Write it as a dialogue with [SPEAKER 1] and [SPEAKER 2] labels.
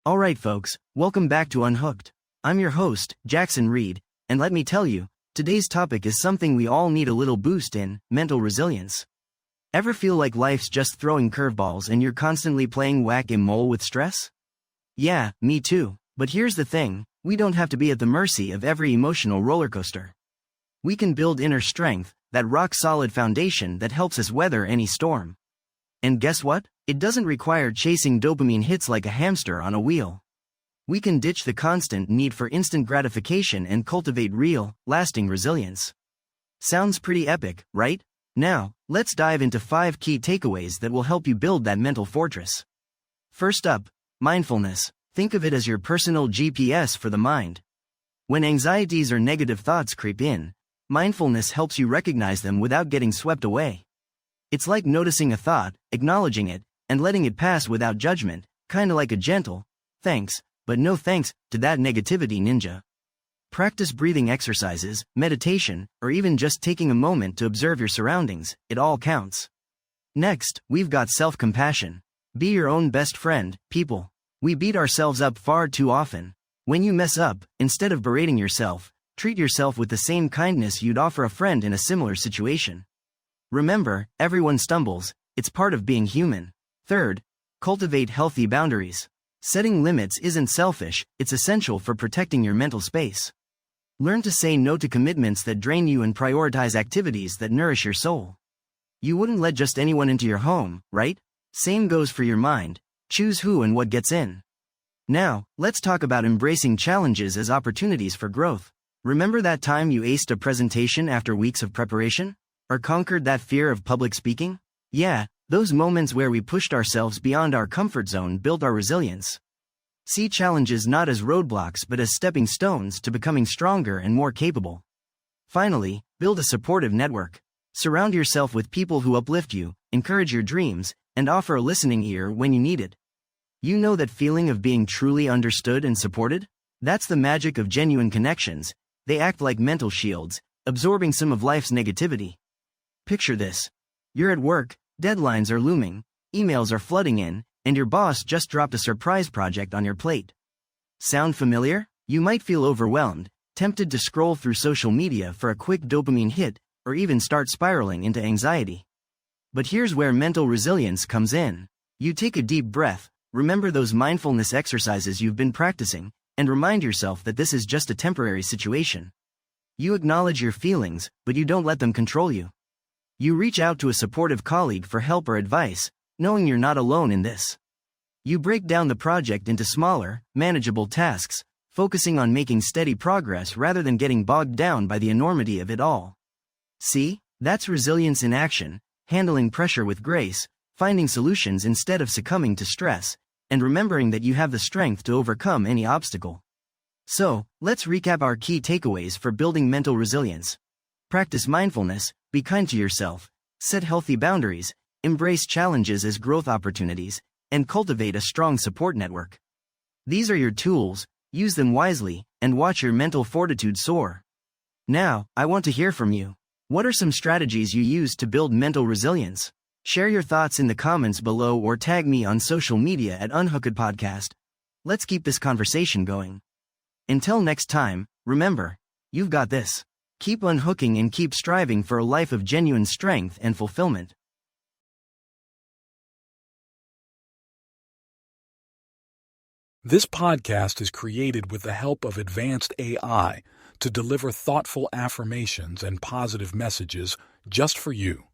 [SPEAKER 1] Alright folks, welcome back to Unhooked. I'm your host, Jackson Reed, and let me tell you, today's topic is something we all need a little boost in: mental resilience. Ever feel like life's just throwing curveballs and you're constantly playing whack-a-mole with stress? Yeah, me too, but here's the thing, we don't have to be at the mercy of every emotional roller coaster. We can build inner strength, that rock-solid foundation that helps us weather any storm. And guess what? It doesn't require chasing dopamine hits like a hamster on a wheel. We can ditch the constant need for instant gratification and cultivate real, lasting resilience. Sounds pretty epic, right? Now, let's dive into 5 key takeaways that will help you build that mental fortress. First up, mindfulness. Think of it as your personal GPS for the mind. When anxieties or negative thoughts creep in, mindfulness helps you recognize them without getting swept away. It's like noticing a thought, acknowledging it, and letting it pass without judgment, kinda like a gentle, thanks, but no thanks, to that negativity ninja. Practice breathing exercises, meditation, or even just taking a moment to observe your surroundings, it all counts. Next, we've got self-compassion. Be your own best friend, people. We beat ourselves up far too often. When you mess up, instead of berating yourself, treat yourself with the same kindness you'd offer a friend in a similar situation. Remember, everyone stumbles, it's part of being human. Third, cultivate healthy boundaries. Setting limits isn't selfish, it's essential for protecting your mental space. Learn to say no to commitments that drain you and prioritize activities that nourish your soul. You wouldn't let just anyone into your home, right? Same goes for your mind. Choose who and what gets in. Now, let's talk about embracing challenges as opportunities for growth. Remember that time you aced a presentation after weeks of preparation? Or conquered that fear of public speaking? Yeah, those moments where we pushed ourselves beyond our comfort zone built our resilience. See challenges not as roadblocks but as stepping stones to becoming stronger and more capable. Finally, build a supportive network. Surround yourself with people who uplift you, encourage your dreams, and offer a listening ear when you need it. You know that feeling of being truly understood and supported? That's the magic of genuine connections. They act like mental shields, absorbing some of life's negativity. Picture this. You're at work, deadlines are looming, emails are flooding in, and your boss just dropped a surprise project on your plate. Sound familiar? You might feel overwhelmed, tempted to scroll through social media for a quick dopamine hit, or even start spiraling into anxiety. But here's where mental resilience comes in. You take a deep breath, remember those mindfulness exercises you've been practicing, and remind yourself that this is just a temporary situation. You acknowledge your feelings, but you don't let them control you. You reach out to a supportive colleague for help or advice, knowing you're not alone in this. You break down the project into smaller, manageable tasks, focusing on making steady progress rather than getting bogged down by the enormity of it all. See, that's resilience in action, handling pressure with grace, finding solutions instead of succumbing to stress, and remembering that you have the strength to overcome any obstacle. So, let's recap our key takeaways for building mental resilience. Practice mindfulness, be kind to yourself, set healthy boundaries, embrace challenges as growth opportunities, and cultivate a strong support network. These are your tools, use them wisely, and watch your mental fortitude soar. Now, I want to hear from you. What are some strategies you use to build mental resilience? Share your thoughts in the comments below or tag me on social media at Unhooked Podcast. Let's keep this conversation going. Until next time, remember, you've got this. Keep unhooking and keep striving for a life of genuine strength and fulfillment.
[SPEAKER 2] This podcast is created with the help of advanced AI to deliver thoughtful affirmations and positive messages just for you.